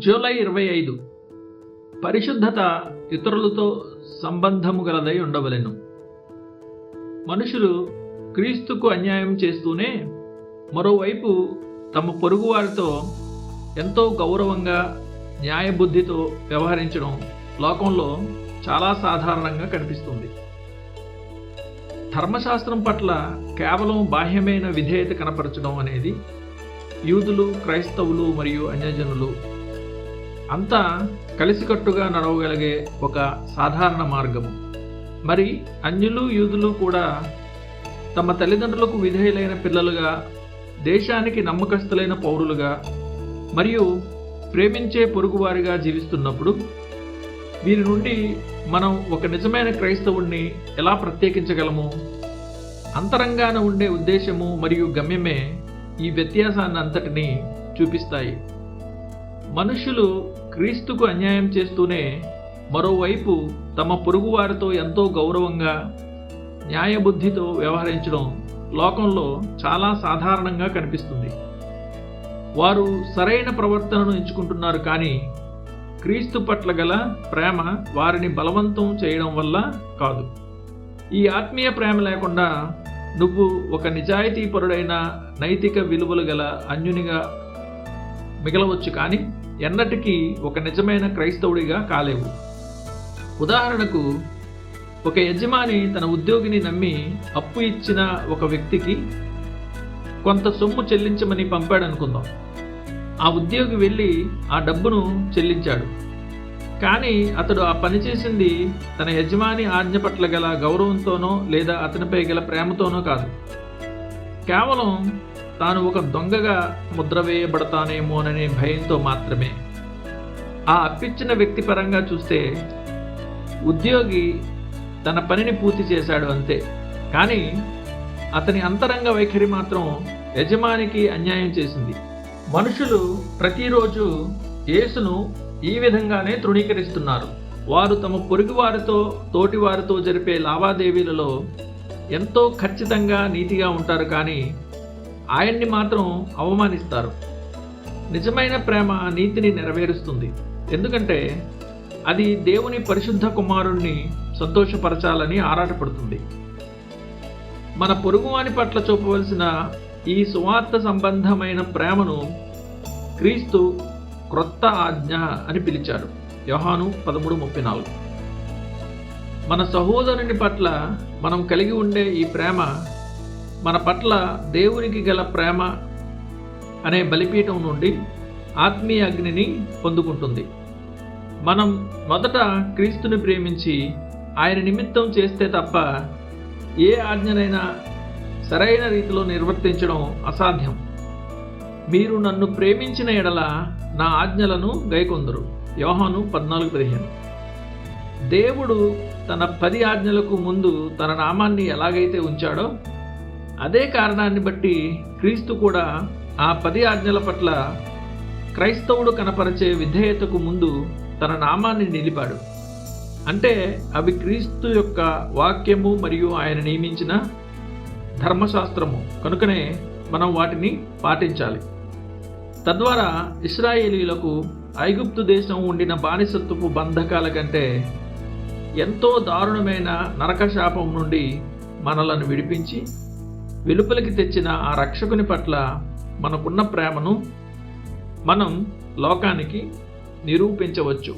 July 25. పరిశుద్ధత ఇతరులతో సంబంధము గలదై ఉండవలెను. మనుషులు క్రీస్తుకు అన్యాయం చేస్తూనే మరోవైపు తమ పొరుగువారితో ఎంతో గౌరవంగా న్యాయబుద్ధితో వ్యవహరించడం లోకంలో చాలా సాధారణంగా కనిపిస్తుంది. ధర్మశాస్త్రం పట్ల కేవలం బాహ్యమైన విధేయత కనపరచడం అనేది యూదులు, క్రైస్తవులు మరియు అన్యజనులు అంతా కలిసికట్టుగా నడవగలిగే ఒక సాధారణ మార్గము. మరి అన్యులు, యూదులు కూడా తమ తల్లిదండ్రులకు విధేయులైన పిల్లలుగా, దేశానికి నమ్మకస్తులైన పౌరులుగా మరియు ప్రేమించే పొరుగువారిగా జీవిస్తున్నప్పుడు వీరి నుండి మనం ఒక నిజమైన క్రైస్తవుణ్ణి ఎలా ప్రత్యేకించగలము? అంతరంగాన ఉండే ఉద్దేశము మరియు గమ్యమే ఈ వ్యత్యాసాన్ని అంతటినీ చూపిస్తాయి. మనుషులు క్రీస్తుకు అన్యాయం చేస్తూనే మరోవైపు తమ పొరుగువారితో ఎంతో గౌరవంగా న్యాయబుద్ధితో వ్యవహరించడం లోకంలో చాలా సాధారణంగా కనిపిస్తుంది. వారు సరైన ప్రవర్తనను ఎంచుకుంటున్నారు, కానీ క్రీస్తు పట్ల గల ప్రేమ వారిని బలవంతం చేయడం వల్ల కాదు. ఈ ఆత్మీయ ప్రేమ లేకుండా నువ్వు ఒక నిజాయితీపరుడైన, నైతిక విలువలు గల అన్యునిగా మిగలవచ్చు, కానీ ఎన్నటికీ ఒక నిజమైన క్రైస్తవుడిగా కాలేవు. ఉదాహరణకు, ఒక యజమాని తన ఉద్యోగిని నమ్మి అప్పు ఇచ్చిన ఒక వ్యక్తికి కొంత సొమ్ము చెల్లించమని పంపాడనుకుందాం. ఆ ఉద్యోగి వెళ్ళి ఆ డబ్బును చెల్లించాడు, కానీ అతడు ఆ పని చేసింది తన యజమాని ఆజ్ఞ పట్ల గల గౌరవంతోనో లేదా అతనిపై గల ప్రేమతోనో కాదు. కేవలం తాను ఒక దొంగగా ముద్ర వేయబడతానేమోననే భయంతో మాత్రమే. ఆ అప్పిచ్చిన వ్యక్తి పరంగా చూస్తే ఉద్యోగి తన పనిని పూర్తి చేశాడు అంతే, కానీ అతని అంతరంగ వైఖరి మాత్రం యజమానికి అన్యాయం చేసింది. మనుషులు ప్రతిరోజు యేసును ఈ విధంగానే తృణీకరిస్తున్నారు. వారు తమ పొరుగువారితో, తోటివారితో జరిపే లావాదేవీలలో ఎంతో ఖచ్చితంగా, నీతిగా ఉంటారు, కానీ ఆయన్ని మాత్రం అవమానిస్తారు. నిజమైన ప్రేమ నీతిని నెరవేరుస్తుంది, ఎందుకంటే అది దేవుని పరిశుద్ధ కుమారుణ్ణి సంతోషపరచాలని ఆరాటపడుతుంది. మన పొరుగువాని పట్ల చూపవలసిన ఈ సువార్త సంబంధమైన ప్రేమను క్రీస్తు క్రొత్త ఆజ్ఞ అని పిలిచాడు. యోహాను 13:34. మన సహోదరుని పట్ల మనం కలిగి ఉండే ఈ ప్రేమ మన పట్ల దేవునికి గల ప్రేమ అనే బలిపీఠం నుండి ఆత్మీయ అగ్నిని పొందుకుంటుంది. మనం మొదట క్రీస్తుని ప్రేమించి ఆయన నిమిత్తం చేస్తే తప్ప ఏ ఆజ్ఞనైనా సరైన రీతిలో నిర్వర్తించడం అసాధ్యం. మీరు నన్ను ప్రేమించిన ఎడల నా ఆజ్ఞలను గైకొందురు. యోహాను 14:15. దేవుడు తన 10 ఆజ్ఞలకు ముందు తన నామాన్ని ఎలాగైతే ఉంచాడో, అదే కారణాన్ని బట్టి క్రీస్తు కూడా ఆ 10 ఆజ్ఞల పట్ల క్రైస్తవుడు కనపరిచే విధేయతకు ముందు తన నామాన్ని నిలిపాడు. అంటే అవి క్రీస్తు యొక్క వాక్యము మరియు ఆయన నియమించిన ధర్మశాస్త్రము కనుకనే మనం వాటిని పాటించాలి. తద్వారా ఇశ్రాయేలీయులకు ఐగుప్తు దేశం ఉండిన బానిసత్వపు బంధకాల కంటే ఎంతో దారుణమైన నరకశాపం నుండి మనలను విడిపించి వెలుపలికి తెచ్చిన ఆ రక్షకుని పట్ల మనకున్న ప్రేమను మనం లోకానికి నిరూపించవచ్చు.